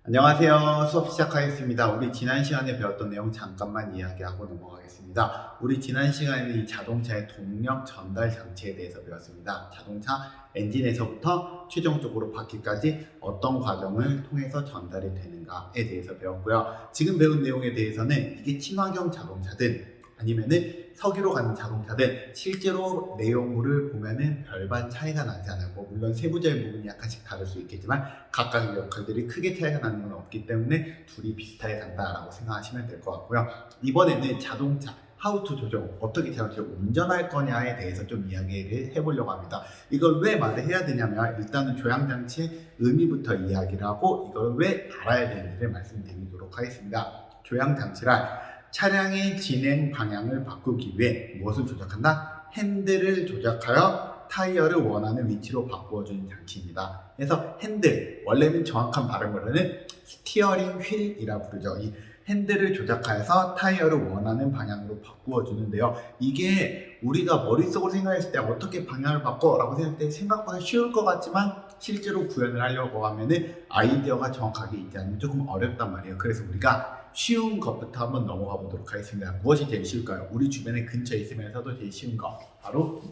안녕하세요. 수업 시작하겠습니다. 우리 지난 시간에 배웠던 내용 잠깐만 이야기하고 넘어가겠습니다. 우리 지난 시간에는 이 자동차의 동력 전달 장치에 대해서 배웠습니다. 자동차 엔진에서부터 최종적으로 바퀴까지 어떤 과정을 통해서 전달이 되는가에 대해서 배웠고요. 지금 배운 내용에 대해서는 이게 친환경 자동차든 아니면은 석유로 가는 자동차들 실제로 내용물을 보면은 별반 차이가 나지 않아요. 물론 세부적인 부분이 약간씩 다를 수 있겠지만 각각의 역할들이 크게 차이가 나는 건 없기 때문에 둘이 비슷하게 간다라고 생각하시면 될 것 같고요. 이번에는 자동차 하우투 조정, 어떻게 자동차를 운전할 거냐에 대해서 좀 이야기를 해보려고 합니다. 이걸 왜 말을 해야 되냐면 일단은 조향장치의 의미부터 이야기를 하고 이걸 왜 알아야 되는지를 말씀드리도록 하겠습니다. 조향장치란 차량의 진행 방향을 바꾸기 위해 무엇을 조작한다? 핸들을 조작하여 타이어를 원하는 위치로 바꾸어주는 장치입니다. 그래서 핸들, 원래는 정확한 발음으로는 스티어링 휠이라 부르죠. 이 핸들을 조작하여서 타이어를 원하는 방향으로 바꾸어 주는데요. 이게 우리가 머릿속으로 생각했을 때 어떻게 방향을 바꿔? 라고 생각할 때 생각보다 쉬울 것 같지만 실제로 구현을 하려고 하면은 아이디어가 정확하게 있지 않으면 조금 어렵단 말이에요. 그래서 우리가 쉬운 것부터 한번 넘어가 보도록 하겠습니다. 무엇이 제일 쉬울까요? 우리 주변에 근처에 있으면서도 제일 쉬운 거 바로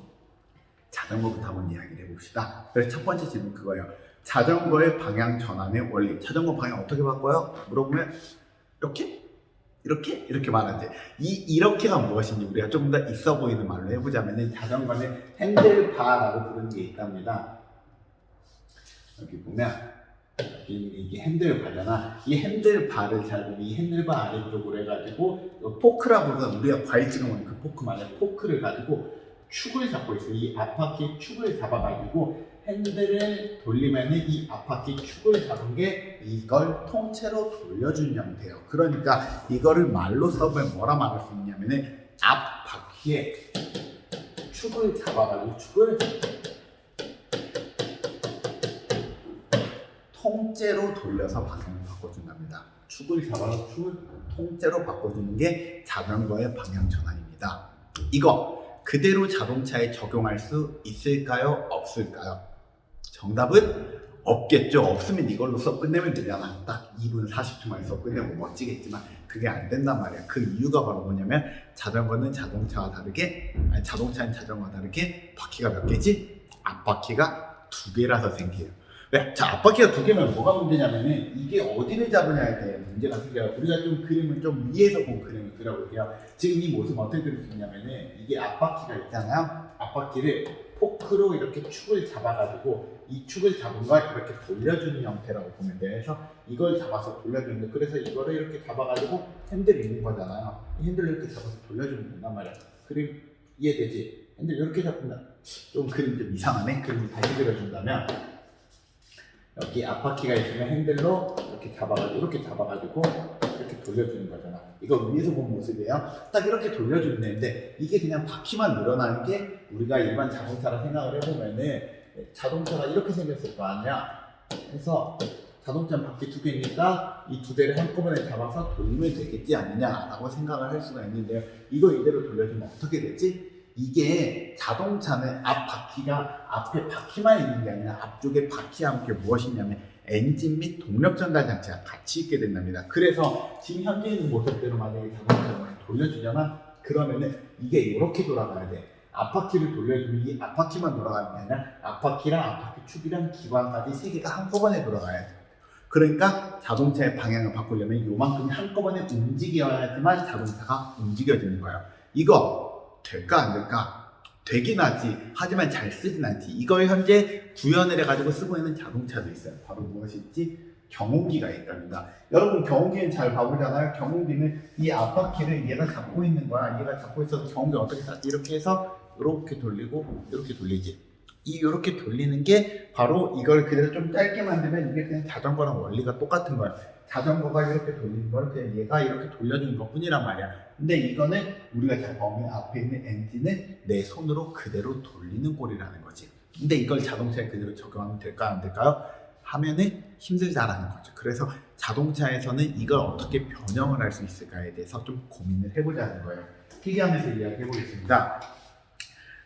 자전거부터 한번 이야기를 해봅시다. 그래서 첫 번째 질문 그거예요. 자전거의 방향 전환의 원리. 자전거 방향 어떻게 바꿔요? 물어보면 이렇게 말하지. 이렇게가 무엇인지 우리가 좀 더 있어 보이는 말로 해보자면 자전거는 핸들바라고 부르는 게 있답니다. 여기 보면 이게 핸들바잖아. 이 핸들바를 잘 보면 이 핸들바 아래쪽으로 해가지고 포크라고 해서 우리가 과일 찍어 먹는 그 포크 말이야. 포크를 가지고 축을 잡고 있어. 이 앞바퀴 축을 잡아가지고 핸들을 돌리면은 이 앞바퀴 축을 잡은 게 이걸 통째로 돌려주는 형태예요. 그러니까 이거를 말로 써보면 뭐라 말할 수 있냐면은 앞바퀴에 축을 잡아가지고 축을 통째로 돌려서 방향을 바꿔준답니다. 축을 잡아서 축을 통째로 바꿔주는 게 자전거의 방향 전환입니다. 이거 그대로 자동차에 적용할 수 있을까요? 없을까요? 정답은 없겠죠. 없으면 이걸로 수업 끝내면 되잖아. 딱 2분 40초만 수업 끝내고 멋지겠지만 그게 안 된단 말이야. 그 이유가 바로 뭐냐면 자전거는 자동차와 다르게 자동차는 자전거와 다르게 바퀴가 몇 개지? 앞바퀴가 2개라서 생겨요. 왜? 자, 앞바퀴가 2개면 뭐가 문제냐면은 이게 어디를 잡으냐에 대해 문제가 생겨요. 우리가 좀 그림을 좀 위에서 본 그림을 그려볼게요. 지금 이 모습 어떻게 그릴 수 있냐면은 이게 앞바퀴가 있잖아요. 앞바퀴를 포크로 이렇게 축을 잡아가지고 이 축을 잡은 걸 이렇게 돌려주는 형태라고 보면 돼요. 그래서 이걸 잡아서 돌려주는데 그래서 이거를 이렇게 잡아가지고 핸들이 있는 거잖아요. 이 핸들을 이렇게 잡아서 돌려주면 된단 말이야. 그림 이해되지? 핸들 이렇게 잡는다. 좀 그림 좀 이상하네. 그림 다시 그려준다면 여기 앞바퀴가 있으면 핸들로 이렇게 잡아가지고 이렇게 돌려주는 거잖아. 이거 위에서 본 모습이에요. 딱 이렇게 돌려주는 애인데 이게 그냥 바퀴만 늘어나는 게 우리가 일반 자동차라 생각을 해보면은 자동차가 이렇게 생겼을 거 아니야. 그래서 자동차는 바퀴 2개니까 이 2개를 한꺼번에 잡아서 돌리면 되겠지 않느냐라고 생각을 할 수가 있는데요. 이거 이대로 돌려주면 어떻게 되지? 이게 자동차는 앞바퀴가 앞에 바퀴만 있는 게 아니라 앞쪽에 바퀴와 함께 무엇이냐면 엔진 및 동력 전달 장치가 같이 있게 된답니다. 그래서 지금 현재 있는 모습대로 만약에 자동차를 돌려주려면 그러면은 이게 이렇게 돌아가야 돼. 앞바퀴를 돌려주면 이 앞바퀴만 돌아가는 게 아니라 앞바퀴랑 앞바퀴 축이랑 기관까지 3개가 한꺼번에 돌아가야 돼. 그러니까 자동차의 방향을 바꾸려면 요만큼이 한꺼번에 움직여야지만 자동차가 움직여지는 거예요. 이거 될까 안 될까? 되긴 하지. 하지만 잘 쓰진 않지. 이걸 현재 구현을 해가지고 쓰고 있는 자동차도 있어요. 바로 무엇이 있지? 경운기가 있답니다. 여러분 경운기는 잘 봐보잖아요. 경운기는 이 앞바퀴를 얘가 잡고 있는 거야. 얘가 잡고 있어서 경운기 어떻게 다 이렇게 해서 이렇게 돌리고 이렇게 돌리지. 이렇게 돌리는 게 바로 이걸 그대로 좀 짧게 만들면 이게 그냥 자전거랑 원리가 똑같은 거야. 자전거가 이렇게 돌리는 걸 그냥 얘가 이렇게 돌려주는 것 뿐이란 말이야. 근데 이거는 우리가 잘 보면 앞에 있는 엔진은 내 손으로 그대로 돌리는 꼴이라는 거지. 근데 이걸 자동차에 그대로 적용하면 될까 안 될까요? 하면은 힘들다라는 거죠. 그래서 자동차에서는 이걸 어떻게 변형을 할 수 있을까에 대해서 좀 고민을 해보자는 거예요. 필기하면서 이야기해 보겠습니다.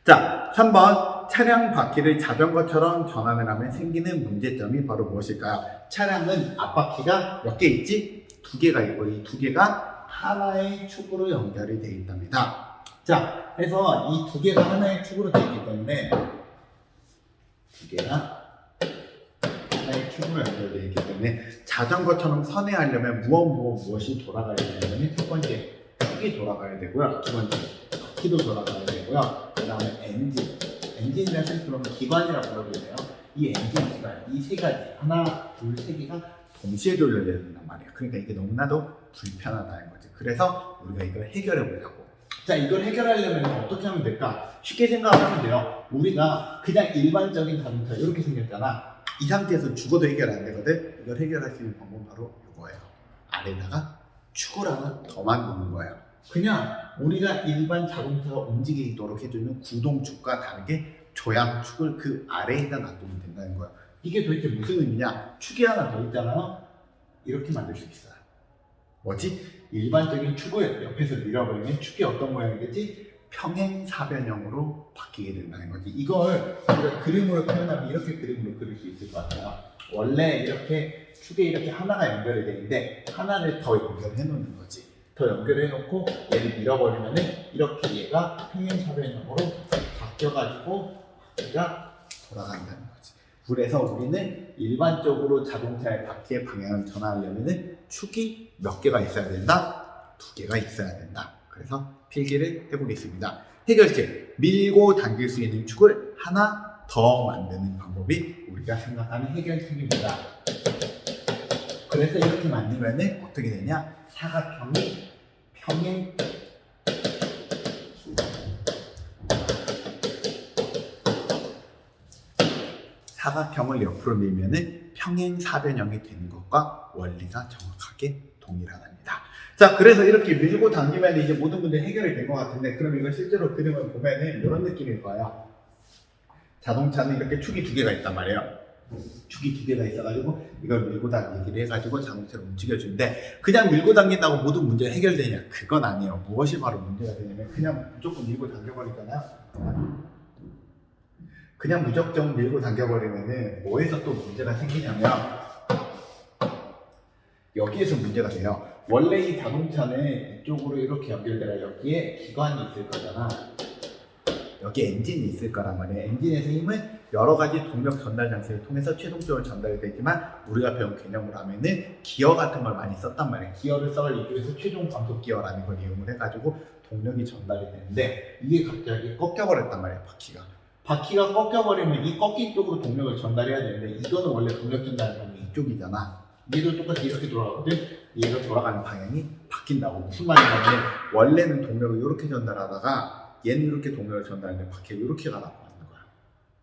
자, 3번 차량 바퀴를 자전거처럼 전환을 하면 생기는 문제점이 바로 무엇일까요? 차량은 앞바퀴가 몇 개 있지? 2개가 있고 이 2개가 하나의 축으로 연결이 되어 있답니다. 자, 그래서 이 2개가 하나의 축으로 되어 있기 때문에 2개가 하나의 축으로 연결되어 있기 때문에 자전거처럼 선회하려면 무엇이 돌아가야 되냐면 첫 번째 축이 돌아가야 되고요. 두 번째 바퀴도 돌아가야 되고요. 그 다음에 엔진이라는 뜻으로는 기관이라고 부르거든요. 이 엔진 기관, 이 세 가지, 하나, 둘, 세 개가 동시에 돌려야 된단 말이에요. 그러니까 이게 너무나도 불편하다는 거지. 그래서 우리가 이걸 해결해 보자고. 자, 이걸 해결하려면 어떻게 하면 될까? 쉽게 생각하면 돼요. 우리가 그냥 일반적인 자동차 이렇게 생겼잖아. 이 상태에서 죽어도 해결 안 되거든. 이걸 해결할 수 있는 방법은 바로 이거예요. 아래다가 축을 하나 더 만드는 거예요. 그냥 우리가 일반 자동차가 움직이도록 해주는 구동축과 다르게 조향축을 그 아래에다 놔두면 된다는 거예요. 이게 도대체 무슨 의미냐? 축이 하나 더 있잖아요. 이렇게 만들 수 있어요. 뭐지? 일반적인 축을 옆에서 밀어버리면 축이 어떤 모양이 되지? 평행사변형으로 바뀌게 된다는 거지. 이걸 우리가 그림으로 표현하면 이렇게 그림으로 그릴 수 있을 것 같아요. 원래 이렇게 축에 이렇게 하나가 연결이 되는데 하나를 더 연결해 놓는 거지. 더 연결해 놓고 얘를 밀어버리면은 이렇게 얘가 평행사변형으로 바뀌어가지고 바퀴가 돌아간다는 거지. 그래서 우리는 일반적으로 자동차의 바퀴의 방향을 전환하려면은 축이 몇 개가 있어야 된다? 2개가 있어야 된다. 그래서 필기를 해보겠습니다. 해결책, 밀고 당길 수 있는 축을 하나 더 만드는 방법이 우리가 생각하는 해결책입니다. 그래서 이렇게 만들면 어떻게 되냐? 사각형이 사각형을 옆으로 밀면 평행사변형이 되는 것과 원리가 정확하게 동일하답니다. 자, 그래서 이렇게 밀고 당기면 이제 모든 문제 해결이 된 것 같은데, 그럼 이걸 실제로 그림을 보면은 이런 느낌일 거예요. 자동차는 이렇게 축이 2개가 있단 말이에요. 축이 2개가 있어가지고 이걸 밀고 당기기를 해가지고 자동차를 움직여주는데, 그냥 밀고 당긴다고 모든 문제가 해결되냐? 그건 아니에요. 무엇이 바로 문제가 되냐면 그냥 무조건 밀고 당겨버리잖아요. 그냥 무작정 밀고 당겨버리면은 뭐에서 또 문제가 생기냐면 여기에서 문제가 돼요. 원래 이 자동차는 이쪽으로 이렇게 연결되라 여기에 기관이 있을 거잖아. 여기 엔진이 있을 거란 말이에요. 엔진에서 힘은 여러 가지 동력 전달 장치를 통해서 최종적으로 전달이 되지만 우리가 배운 개념으로 하면은 기어 같은 걸 많이 썼단 말이에요. 기어를 써서 이쪽에서 최종 감속 기어라는 걸 이용을 해가지고 동력이 전달이 되는데 이게 갑자기 꺾여버렸단 말이에요. 바퀴가 꺾여버리면 이 꺾인 쪽으로 동력을 전달해야 되는데 이거는 원래 동력 전달 방향이 이쪽이잖아. 얘도 똑같이 이렇게 돌아가거든. 얘가 돌아가는 방향이 바뀐다고. 무슨 말이냐면 원래는 동력을 이렇게 전달하다가 얘는 이렇게 동력을 전달하는데 바퀴가 이렇게 가라고 하는 거야.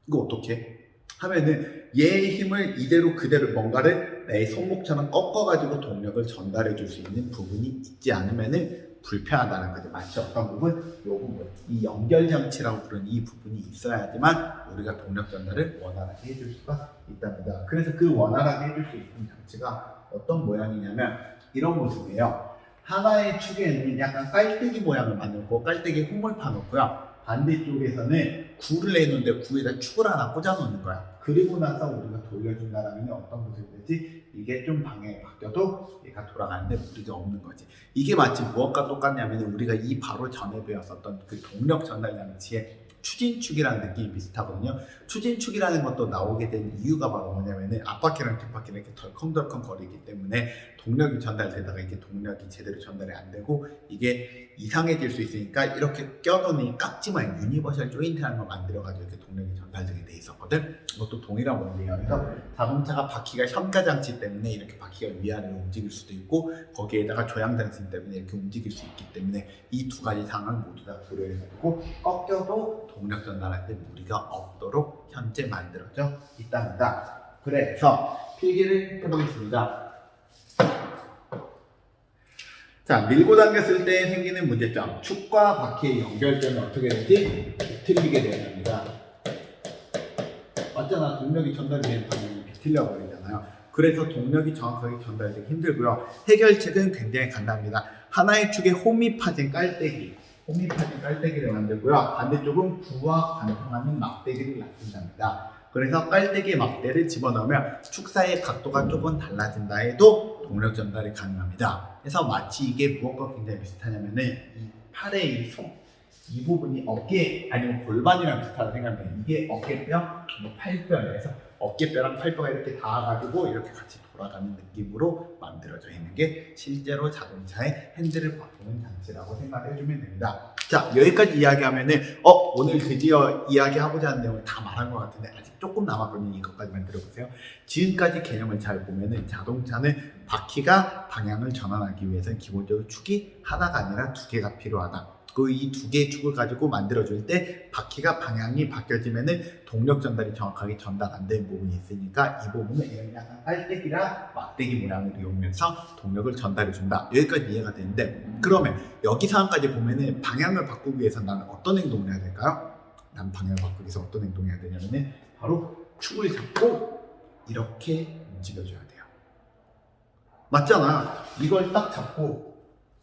이거 어떻게 하면은 얘의 힘을 이대로 그대로 뭔가를 내 손목처럼 꺾어가지고 동력을 전달해 줄 수 있는 부분이 있지 않으면은 불편하다는 거지. 마치 어떤 부분, 요 부분, 이 연결 장치라고 부르는 이 부분이 있어야지만 우리가 동력 전달을 원활하게 해줄 수가 있답니다. 그래서 그 원활하게 해줄 수 있는 장치가 어떤 모양이냐면 이런 모습이에요. 하나의 축에는 약간 깔때기 모양을 만들고 깔때기 홈을 파놓고요. 반대쪽에서는 구를 내놓는데 구에다 축을 하나 꽂아 놓는 거야. 그리고 나서 우리가 돌려준다라면 어떤 모습이 되지? 이게 좀 방향이 바뀌어도 얘가 돌아가는데 무리가 없는 거지. 이게 마치 무엇과 똑같냐면 우리가 이 바로 전에 배웠었던 그 동력 전달 장치의 추진축이라는 느낌이 비슷하거든요. 추진축이라는 것도 나오게 된 이유가 바로 뭐냐면은 앞바퀴랑 뒷바퀴는 이렇게 덜컹덜컹 거리기 때문에 동력이 전달되다가 이게 동력이 제대로 전달이 안 되고 이게 이상해질 수 있으니까 이렇게 껴놓는 깍지만 유니버셜 조인트라는 걸 만들어가지고 이렇게 동력이 전달되게 돼 있었거든. 이것도 동일한 원리예요. 그래서 자동차가 바퀴가 현가 장치 때문에 이렇게 바퀴가 위아래로 움직일 수도 있고 거기에다가 조향 장치 때문에 이렇게 움직일 수 있기 때문에 이 두 가지 상황을 모두 다 고려해가지고 꺾여도 동력 전달할 때 무리가 없도록 현재 만들어져 있답니다. 그래서 필기를 해보겠습니다. 자, 밀고 당겼을 때 생기는 문제점. 축과 바퀴의 연결점이 어떻게 되지? 비틀리게 됩니다. 맞잖아. 동력이 전달되는 방향이 비틀려 버리잖아요. 그래서 동력이 정확하게 전달되기 힘들고요. 해결책은 굉장히 간단합니다. 하나의 축에 홈이 파진 깔때기, 홈입하는 깔때기를 만들고요. 반대쪽은 부와 관통하는 막대기를 놔둔답니다. 그래서 깔때기 막대를 집어넣으면 축 사이의 각도가 조금 달라진다 해도 동력 전달이 가능합니다. 그래서 마치 이게 무엇과 굉장히 비슷하냐면은 이 팔의 이 부분이 어깨 아니면 골반이랑 비슷하다고 생각해요. 이게 어깨뼈, 팔뼈에서 어깨뼈랑 팔뼈가 이렇게 닿아가지고 이렇게 같이 돌아가는 느낌으로 만들어져 있는 게 실제로 자동차의 핸들을 바꾸는 장치라고 생각해주면 됩니다. 자, 여기까지 이야기하면은 오늘 드디어 이야기하고자 하는 내용을 다 말한 것 같은데 아직 조금 남았거든요. 이것까지만 들어보세요. 지금까지 개념을 잘 보면은 자동차는 바퀴가 방향을 전환하기 위해서는 기본적으로 축이 하나가 아니라 두 개가 필요하다. 그 이 두 개의 축을 가지고 만들어줄 때 바퀴가 방향이 바뀌어지면은 동력 전달이 정확하게 전달 안 되는 부분이 있으니까 이 부분은 이런 약간 깔때기랑 막대기 모양을 이용해서 동력을 전달해 준다. 여기까지 이해가 되는데 그러면 여기 상황까지 보면은 방향을 바꾸기 위해서 나는 어떤 행동을 해야 될까요? 난 방향을 바꾸기 위해서 어떤 행동을 해야 되냐면은 바로 축을 잡고 이렇게 움직여줘야 돼요. 맞잖아. 이걸 딱 잡고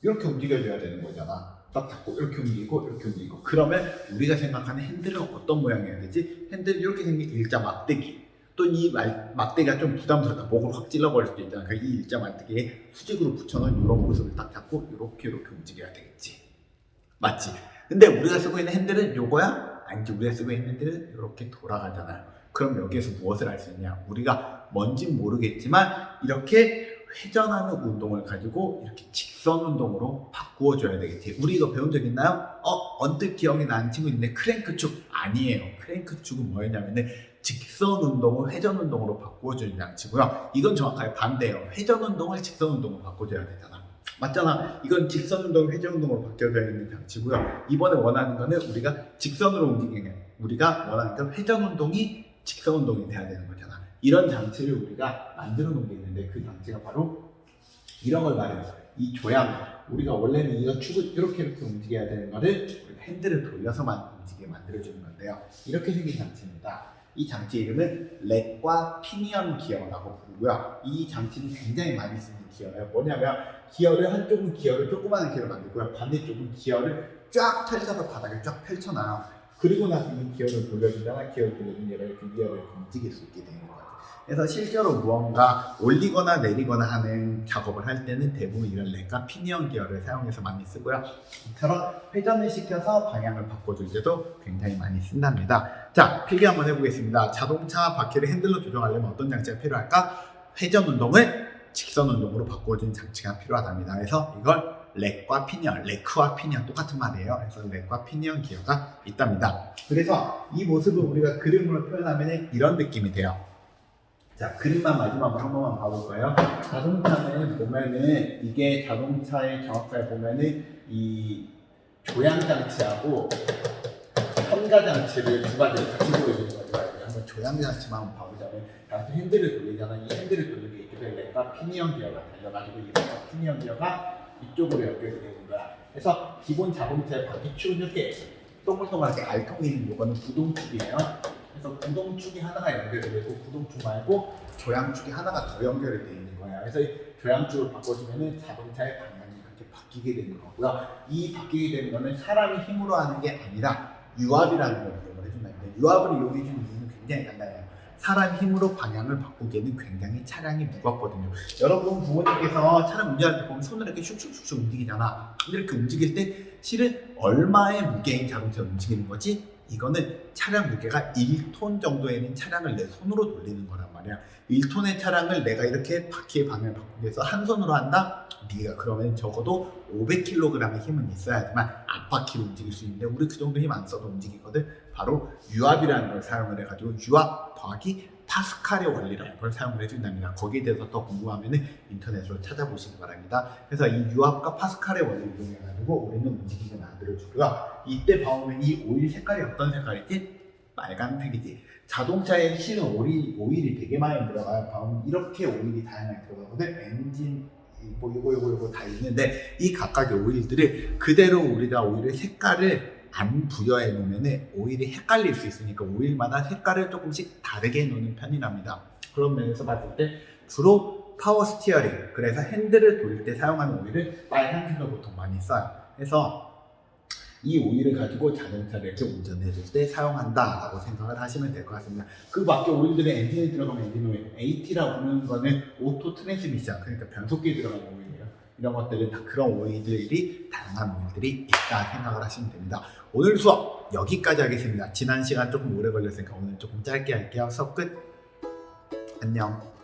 이렇게 움직여줘야 되는 거잖아. 딱 잡고 이렇게 움직이고 그러면 우리가 생각하는 핸들은 어떤 모양이어야 되지? 핸들은 이렇게 생긴 일자 막대기 또 이 막대기가 좀 부담스럽다 목을 확 찔러버릴 수도 있잖아. 그러니까 이 일자 막대기에 수직으로 붙여놓은 이런 모습을 딱 잡고 이렇게 움직여야 되겠지. 맞지? 근데 우리가 쓰고 있는 핸들은 요거야? 아니지. 우리가 쓰고 있는 핸들은 이렇게 돌아가잖아요. 그럼 여기에서 무엇을 할 수 있냐? 우리가 뭔진 모르겠지만 이렇게 회전하는 운동을 가지고 이렇게 직선 운동으로 바꾸어줘야 되겠지. 우리 이거 배운 적 있나요? 언뜻 기억이 나는 친구 있는데 크랭크축 아니에요. 크랭크축은 뭐였냐면은 직선 운동을 회전 운동으로 바꾸어주는 장치고요. 이건 정확하게 반대예요. 회전 운동을 직선 운동으로 바꿔줘야 되잖아. 맞잖아. 이건 직선 운동, 회전 운동으로 바뀌어져야 되는 장치고요. 이번에 원하는 거는 우리가 직선으로 움직이는 우리가 원하는 건 회전 운동이 직선 운동이 돼야 되는 거잖아. 이런 장치를 우리가 만들어 놓은 게 있는데 그 장치가 바로 이런 걸 말해요. 이 조향. 우리가 원래는 이거 축을 이렇게 움직여야 되는 거를 우리가 핸들을 돌려서만 움직이게 만들어주는 건데요. 이렇게 생긴 장치입니다. 이 장치 이름은 렉과 피니언 기어라고 부르고요. 이 장치는 굉장히 많이 쓰는 기어예요. 뭐냐면 기어를 한쪽은 기어를 조그마한 기어를 만들고요. 반대쪽은 기어를 쫙 펼쳐서 바닥에 쫙 펼쳐놔요. 그리고 나서 이 기어를 돌려주다가 기어를 돌려주면 얘가 이렇게 위아래로 움직일 수 있게 되는 거예요. 그래서 실제로 무언가 올리거나 내리거나 하는 작업을 할 때는 대부분 이런 렉과 피니언 기어를 사용해서 많이 쓰고요. 이처럼 회전을 시켜서 방향을 바꿔줄 때도 굉장히 많이 쓴답니다. 자, 필기 한번 해보겠습니다. 자동차 바퀴를 핸들로 조정하려면 어떤 장치가 필요할까? 회전 운동을 직선 운동으로 바꿔주는 장치가 필요하답니다. 그래서 이걸 렉과 피니언, 레크와 피니언 똑같은 말이에요. 그래서 렉과 피니언 기어가 있답니다. 그래서 이 모습을 우리가 그림으로 표현하면 이런 느낌이 돼요. 자, 그림만 마지막으로 한 번만 봐볼까요? 자동차는 보면은 이게 자동차의 정확하게 보면은 이 조향장치하고 첨가장치를 두 가지를 같이 보여주는 거죠. 한번 조향장치만 한번 봐보자면 나한테 핸들을 돌리잖아. 이 핸들을 돌리게 이쪽에 렉과 피니언 기어가 달려가지고 이 렉과 피니언 기어가 이쪽으로 연결이 되는 거야. 그래서 기본 자동차의 바퀴축은 이렇게 동글동글하게 알통이 있는 이거는 구동축이에요. 그래서 구동축이 하나가 연결되고 구동축 말고 조향축이 하나가 더 연결이 되어 있는 거예요. 그래서 이 조향축을 바꿔주면 자동차의 방향이 그렇게 바뀌게 되는 거고요. 이 바뀌게 되는 거는 사람이 힘으로 하는 게 아니라 유압이라는 걸 이용을 해준다는데 유압을 이용해주는 이유는 굉장히 간단해요. 사람 힘으로 방향을 바꾸기에는 굉장히 차량이 무겁거든요. 여러분 부모님께서 차량 운전할 때 보면 손을 이렇게 슉슉슉슉 움직이잖아. 근데 이렇게 움직일 때 실은 얼마의 무게인 자동차를 움직이는 거지? 이거는 차량 무게가 1톤 정도에 있는 차량을 내 손으로 돌리는 거란 말이야. 1톤의 차량을 내가 이렇게 바퀴의 방향을 바꾸기 위해서 한 손으로 한다? 네가 그러면 적어도 500kg의 힘은 있어야지만 앞바퀴를 움직일 수 있는데 우리 그 정도 힘 안 써도 움직이거든. 바로 유압이라는 걸 사용을 해가지고 유압 더하기 파스칼의 원리라는 걸 사용을 해준답니다. 거기에 대해서 더 궁금하면 인터넷으로 찾아보시기 바랍니다. 그래서 이 유압과 파스칼의 원리를 이용해가지고 우리는 움직임을 만들어주고요. 이때 보면 이 오일 색깔이 어떤 색깔이지? 빨간색이지. 자동차에 실은 오일이 되게 많이 들어가요. 보면 이렇게 오일이 다양하게 들어가거든. 엔진 요거 다 있는데 이 각각의 오일들을 그대로 우리가 오일의 색깔을 안 부여해 놓으면 오일이 헷갈릴 수 있으니까 오일마다 색깔을 조금씩 다르게 해 놓는 편이랍니다. 그런 면에서 봤을 때 주로 파워 스티어링, 그래서 핸들을 돌릴 때 사용하는 오일을 빨간색을 보통 많이 써요. 그래서 이 오일을 가지고 자동차를 이렇게 운전해줄 때 사용한다라고 생각을 하시면 될 것 같습니다. 그 밖에 오일들은 엔진에 들어가면 엔진 오일, AT라고 부르는 거는 오토 트랜스미션, 그러니까 변속기에 들어가는 오일이에요. 이런 것들은 다 그런 오일들이 다양한 오일들이 있다 생각을 하시면 됩니다. 오늘 수업 여기까지 하겠습니다. 지난 시간 조금 오래 걸렸으니까 오늘 조금 짧게 할게요. 수업 끝. 안녕.